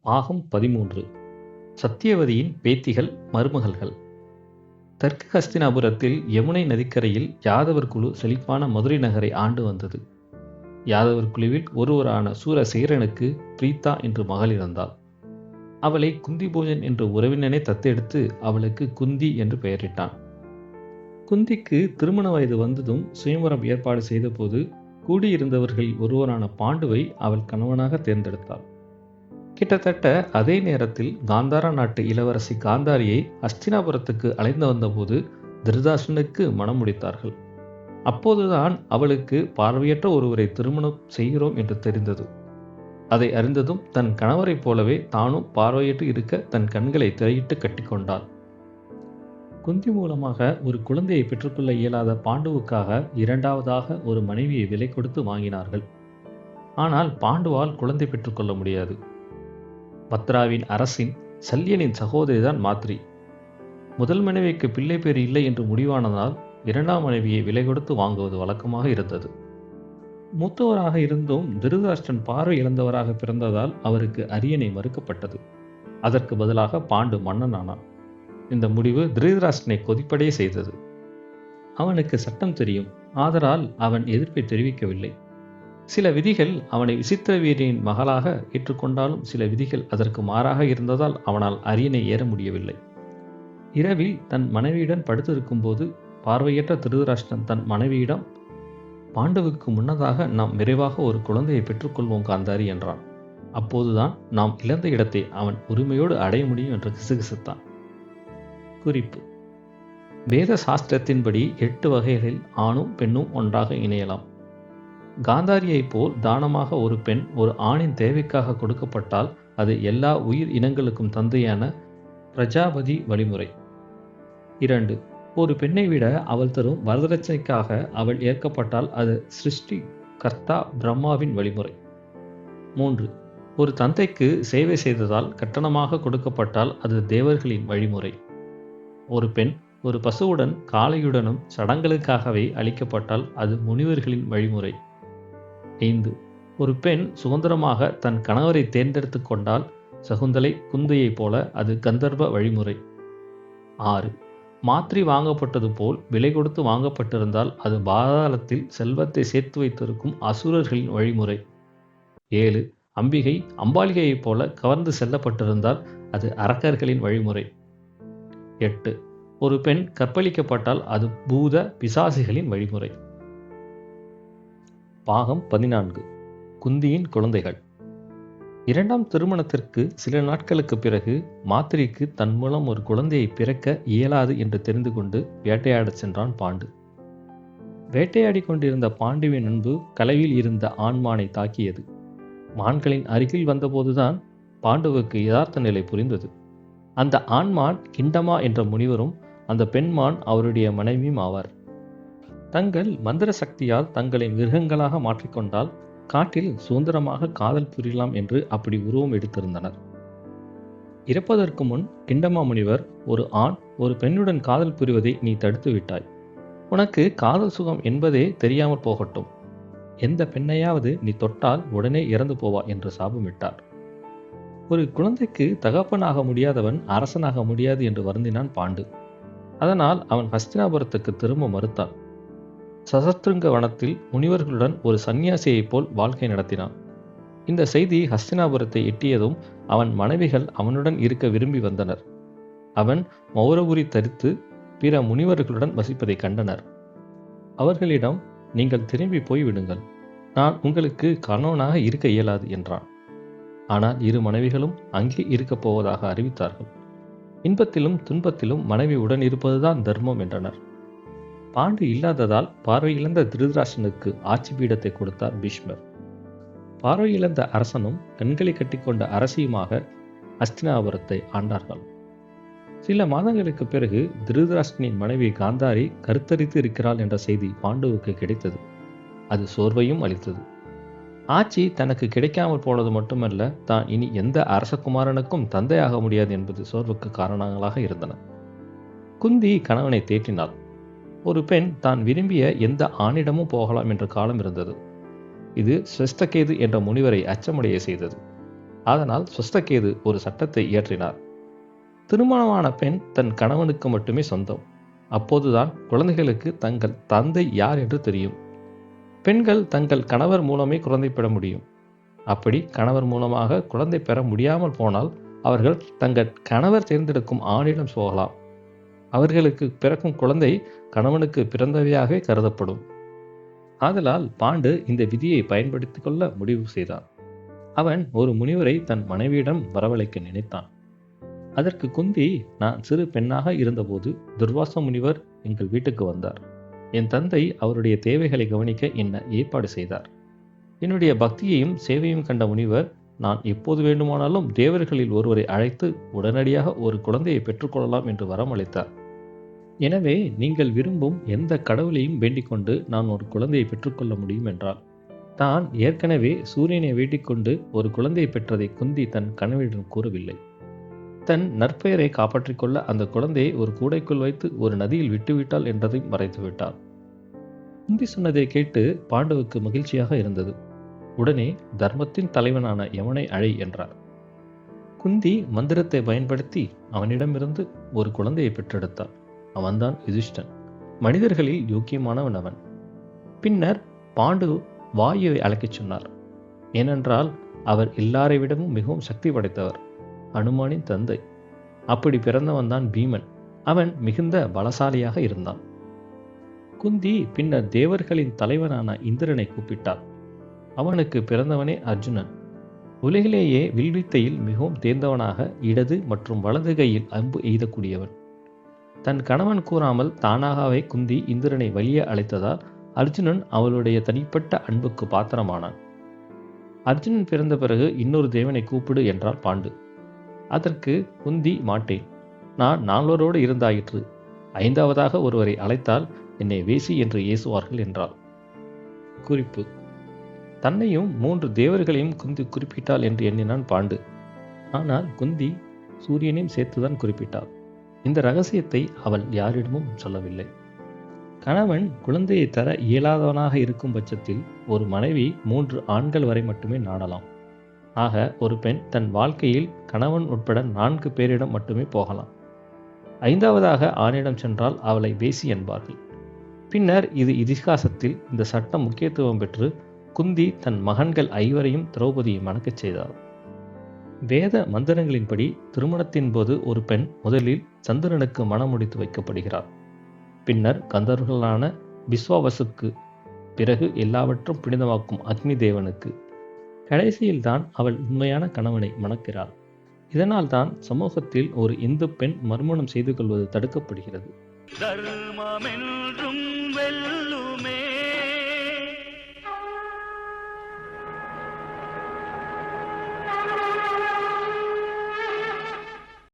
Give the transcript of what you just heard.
பாகம் 13. சத்தியவதியின் பேத்திகள் மருமகள்கள். தெற்கு ஹஸ்தினாபுரத்தில் யமுனை நதிக்கரையில் யாதவர் குழு செழிப்பான மதுரை நகரை ஆண்டு வந்தது. யாதவர் குழுவில் ஒருவரான சூரசேரனுக்கு பிரீத்தா என்று மகள் இருந்தாள். அவளை குந்திபோஜன் என்ற உறவினனை தத்தெடுத்து அவளுக்கு குந்தி என்று பெயரிட்டான். குந்திக்கு திருமண வயது வந்ததும் சுயம்பரம் ஏற்பாடு செய்தபோது கூடியிருந்தவர்களில் ஒருவரான பாண்டுவை அவள் கணவனாக தேர்ந்தெடுத்தாள். கிட்டத்தட்ட அதே நேரத்தில் காந்தாரா நாட்டு இளவரசி காந்தாரியை அஸ்தினாபுரத்துக்கு அழைந்து வந்தபோது திருதராஷ்டிரனுக்கு மனம் முடித்தார்கள். அப்போதுதான் அவளுக்கு பார்வையற்ற ஒருவரை திருமணம் செய்கிறோம் என்று தெரிந்தது. அதை அறிந்ததும் தன் கணவரைப் போலவே தானும் பார்வையற்று இருக்க தன் கண்களை திரையிட்டு கட்டிக்கொண்டாள். குந்தி மூலமாக ஒரு குழந்தையை பெற்றுக்கொள்ள இயலாத பாண்டுவுக்காக இரண்டாவதாக ஒரு மனைவியை விலை கொடுத்து வாங்கினார்கள். ஆனால் பாண்டுவால் குழந்தை பெற்றுக்கொள்ள முடியாது. பத்ராவின் அரசின் சல்யனின் சகோதரிதான் மாத்ரி. முதல் மனைவிக்கு பிள்ளை பேர் இல்லை என்று முடிவானதால் இரண்டாம் மனைவியை விலை கொடுத்து வாங்குவது வழக்கமாக இருந்தது. மூத்தவராக இருந்தும் திருதராஷ்டிரன் பார்வை இழந்தவராக பிறந்ததால் அவருக்கு அரியணை மறுக்கப்பட்டது. அதற்கு பதிலாக பாண்டு மன்னனானான். இந்த முடிவு திருதராஷ்டிரனை கொதிப்படைய செய்தது. அவனுக்கு சட்டம் தெரியும், ஆதலால் அவன் எதிர்ப்பை தெரிவிக்கவில்லை. சில விதிகள் அவனை விசித்திர வீரனின் மகளாக ஏற்றுக்கொண்டாலும் சில விதிகள் அதற்கு மாறாக இருந்ததால் அவனால் அரியணை ஏற முடியவில்லை. இரவில் தன் மனைவியுடன் படுத்திருக்கும் போது பார்வையற்ற திருதராஷ்டிரன் தன் மனைவியிடம், பாண்டுவுக்கு முன்னதாக நாம் விரைவாக ஒரு குழந்தையை பெற்றுக்கொள்வோம் காந்தாரி என்றான். அப்போதுதான் நாம் இழந்த இடத்தை அவன் உரிமையோடு அடைய முடியும் என்று கிசுகிசுத்தான். குறிப்பு: வேத சாஸ்திரத்தின்படி 8 வகைகளில் ஆணும் பெண்ணும் ஒன்றாக இணையலாம். காந்தாரியைப் போல் தானமாக ஒரு பெண் ஒரு ஆணின் தேவைக்காக கொடுக்கப்பட்டால் அது எல்லா உயிர் இனங்களுக்கும் தந்தையான பிரஜாபதி வழிமுறை. 2. ஒரு பெண்ணை விட அவள் தரும் வரதட்சணைக்காக அவள் ஏற்கப்பட்டால் அது சிருஷ்டி கர்த்தா பிரம்மாவின் வழிமுறை. 3. ஒரு தந்தைக்கு சேவை செய்ததால் கட்டணமாக கொடுக்கப்பட்டால் அது தேவர்களின் வழிமுறை. ஒரு பெண் ஒரு பசுவுடன் காளையுடனும் சடங்களுக்காகவே அளிக்கப்பட்டால் அது முனிவர்களின் வழிமுறை. 5. ஒரு பெண் சுதந்திரமாக தன் கணவரை தேர்ந்தெடுத்து கொண்டால் சகுந்தலை குந்தையைப் போல அது கந்தர்வ வழிமுறை. 6. மாத்ரி வாங்கப்பட்டது போல் விலை கொடுத்து வாங்கப்பட்டிருந்தால் அது பாதாளத்தில் செல்வத்தை சேர்த்து வைத்திருக்கும் அசுரர்களின் வழிமுறை. 7. அம்பிகை அம்பாலிகையைப் போல கவர்ந்து செல்லப்பட்டிருந்தால் அது அரக்கர்களின் வழிமுறை. 8. ஒரு பெண் கற்பழிக்கப்பட்டால் அது பூத பிசாசிகளின் வழிமுறை. பாகம் 14. குந்தியின் குழந்தைகள். இரண்டாம் திருமணத்திற்கு சில நாட்களுக்கு பிறகு மாத்ரிக்கு தன் மூலம் ஒரு குழந்தையை பிறக்க இயலாது என்று தெரிந்து கொண்டு வேட்டையாடச் சென்றான் பாண்டு. வேட்டையாடி கொண்டிருந்த பாண்டுவின் அன்பு கலவில் இருந்த ஆண்மானை தாக்கியது. மான்களின் அருகில் வந்தபோதுதான் பாண்டுவுக்கு யதார்த்த நிலை புரிந்தது. அந்த ஆண்மான் கிண்டமா என்ற முனிவரும் அந்த பெண்மான் அவருடைய மனைவியும் ஆவார். தங்கள் மந்திர சக்தியால் தங்களை மிருகங்களாக மாற்றிக்கொண்டால் காட்டில் சுதந்திரமாக காதல் புரியலாம் என்று அப்படி உருவம் எடுத்திருந்தனர். இறப்பதற்கு முன் கிண்டமா முனிவர், ஒரு ஆண் ஒரு பெண்ணுடன் காதல் புரிவதை நீ தடுத்து விட்டாய். உனக்கு காதல் சுகம் என்பதே தெரியாமல் போகட்டும். எந்த பெண்ணையாவது நீ தொட்டால் உடனே இறந்து போவா என்று சாபமிட்டார். ஒரு குழந்தைக்கு தகப்பனாக முடியாதவன் அரசனாக முடியாது என்று வருந்தினான் பாண்டு. அதனால் அவன் ஹஸ்தினாபுரத்துக்கு திரும்ப மறுத்தான். சசத்ருங்க வனத்தில் முனிவர்களுடன் ஒரு சன்னியாசியைப் போல் வாழ்க்கை நடத்தினான். இந்த செய்தி ஹஸ்தினாபுரத்தை எட்டியதும் அவன் மனைவிகள் அவனுடன் இருக்க விரும்பி வந்தனர். அவன் மௌரபுரி தரித்து பிற முனிவர்களுடன் வசிப்பதை கண்டனர். அவர்களிடம், நீங்கள் திரும்பி போய்விடுங்கள், நான் உங்களுக்கு கணவனாக இருக்க இயலாது என்றான். ஆனால் 2 மனைவிகளும் அங்கே இருக்கப் போவதாக அறிவித்தார்கள். இன்பத்திலும் துன்பத்திலும் மனைவி உடன் இருப்பதுதான் தர்மம் என்றனர். பாண்டு இல்லாததால் பார்வையிழந்த திருதராஷ்டிரனுக்கு ஆட்சி பீடத்தை கொடுத்தார் பீஷ்மர். பார்வையிழந்த அரசனும் கண்களை கட்டிக்கொண்ட அரசியுமாக ஹஸ்தினாபுரத்தை ஆண்டார்கள். சில மாதங்களுக்கு பிறகு திருதராஷ்டிரனின் மனைவி காந்தாரி கருத்தரித்து இருக்கிறாள் என்ற செய்தி பாண்டுவுக்கு கிடைத்தது. அது சோர்வையும் அளித்தது. ஆட்சி தனக்கு கிடைக்காமல் போனது மட்டுமல்ல, தான் இனி எந்த அரசகுமாரனுக்கும் தந்தையாக முடியாது என்பது சோர்வுக்கு காரணங்களாக இருந்தன. குந்தி கணவனை தேற்றினாள். ஒரு பெண் தான் விரும்பிய எந்த ஆணிடமும் போகலாம் என்ற காலம் இருந்தது. இது ஸ்வஸ்தகேது என்ற முனிவரை அச்சமடைய செய்தது. அதனால் ஸ்வஸ்தகேது ஒரு சட்டத்தை இயற்றினார். திருமணமான பெண் தன் கணவனுக்கு மட்டுமே சொந்தம். அப்போதுதான் குழந்தைகளுக்கு தங்கள் தந்தை யார் என்று தெரியும். பெண்கள் தங்கள் கணவர் மூலமே குழந்தை பெற முடியும். அப்படி கணவர் மூலமாக குழந்தை பெற முடியாமல் போனால் அவர்கள் தங்கள் கணவர் தேர்ந்தெடுக்கும் ஆணிடம் போகலாம். அவர்களுக்கு பிறக்கும் குழந்தை கணவனுக்கு பிறந்தவையாகவே கருதப்படும். ஆதலால் பாண்டு இந்த விதியை பயன்படுத்திக் கொள்ள முடிவு செய்தான். அவன் ஒரு முனிவரை தன் மனைவியிடம் வரவழைக்க நினைத்தான். அதற்கு குந்தி, நான் சிறு பெண்ணாக இருந்தபோது துர்வாச முனிவர் எங்கள் வீட்டுக்கு வந்தார். என் தந்தை அவருடைய தேவைகளை கவனிக்க என்ன ஏற்பாடு செய்தார். என்னுடைய பக்தியையும் சேவையும் கண்ட முனிவர், நான் எப்போது வேண்டுமானாலும் தேவர்களில் ஒருவரை அழைத்து உடனடியாக ஒரு குழந்தையை பெற்றுக்கொள்ளலாம் என்று வரமளித்தார். எனவே நீங்கள் விரும்பும் எந்த கடவுளையும் வேண்டிக் கொண்டு நான் ஒரு குழந்தையை பெற்றுக்கொள்ள முடியும் என்றார். தான் ஏற்கனவே சூரியனை வேண்டிக் கொண்டு ஒரு குழந்தையை பெற்றதை குந்தி தன் கணவனிடம் கூறவில்லை. தன் நற்பெயரை காப்பாற்றிக் கொள்ள அந்த குழந்தையை ஒரு கூடைக்குள் வைத்து ஒரு நதியில் விட்டுவிட்டாள் என்றதை மறைத்துவிட்டாள். குந்தி சொன்னதை கேட்டு பாண்டுவுக்கு மகிழ்ச்சியாக இருந்தது. உடனே தர்மத்தின் தலைவனான யமனை அழை என்றார். குந்தி மந்திரத்தை பயன்படுத்தி அவனிடமிருந்து ஒரு குழந்தையை பெற்றெடுத்தாள். அவன்தான் யுதிஷ்டன். மனிதர்களில் யோக்கியமானவன் அவன். பின்னர் பாண்டு வாயுவை அழைக்கச் சொன்னார். ஏனென்றால் அவர் எல்லாரை விடமும் மிகவும் சக்தி படைத்தவர், அனுமானின் தந்தை. அப்படி பிறந்தவன் தான் பீமன். அவன் மிகுந்த பலசாலியாக இருந்தான். குந்தி பின்னர் தேவர்களின் தலைவனான இந்திரனை கூப்பிட்டார். அவனுக்கு பிறந்தவனே அர்ஜுனன். உலகிலேயே வில்வித்தையில் மிகவும் தேர்ந்தவனாக இடது மற்றும் வலது கையில் அம்பு எய்தக்கூடியவன். தன் கணவன் கூறாமல் தானாகவே குந்தி இந்திரனை வலிய அழைத்ததால் அர்ஜுனன் அவளுடைய தனிப்பட்ட அன்புக்கு பாத்திரமானான். அர்ஜுனன் பிறந்த பிறகு இன்னொரு தேவனை கூப்பிடு என்றார் பாண்டு. அதற்கு குந்தி, மாட்டேன், நான் 4 இருந்தாயிற்று. 5வதாக ஒருவரை அழைத்தால் என்னை வேசி என்று ஏசுவார்கள் என்றாள். குறிப்பு: தன்னையும் 3 தேவர்களையும் குந்தி குறிப்பிட்டாள் என்று எண்ணினான் பாண்டு. ஆனால் குந்தி சூரியனையும் சேர்த்துதான் குறிப்பிட்டாள். இந்த ரகசியத்தை அவள் யாரிடமும் சொல்லவில்லை. கணவன் குழந்தையை தர இயலாதவனாக இருக்கும் பட்சத்தில் ஒரு மனைவி 3 ஆண்கள் வரை மட்டுமே நாடலாம். ஆக ஒரு பெண் தன் வாழ்க்கையில் கணவன் உட்பட 4 பேரிடம் மட்டுமே போகலாம். 5வதாக ஆணிடம் சென்றால் அவளை வேசி என்பார்கள். பின்னர் இது இதிகாசத்தில் இந்த சட்டம் முக்கியத்துவம் பெற்று குந்தி தன் மகன்கள் 5வரையும் திரௌபதியை மணக்கச் செய்தார். வேத மந்திரங்களின்படி திருமணத்தின் போது ஒரு பெண் முதலில் சந்திரனுக்கு மணமுடித்து வைக்கப்படுகிறார். பின்னர் கந்தர்வர்களான பிஸ்வாவசுக்கு, பிறகு எல்லாவற்றும் புனிதமாக்கும் அக்னி தேவனுக்கு, கடைசியில்தான் அவள் உண்மையான கணவனை மணக்கிறாள். இதனால் தான் சமூகத்தில் ஒரு இந்து பெண் மறுமணம் செய்து கொள்வது தடுக்கப்படுகிறது.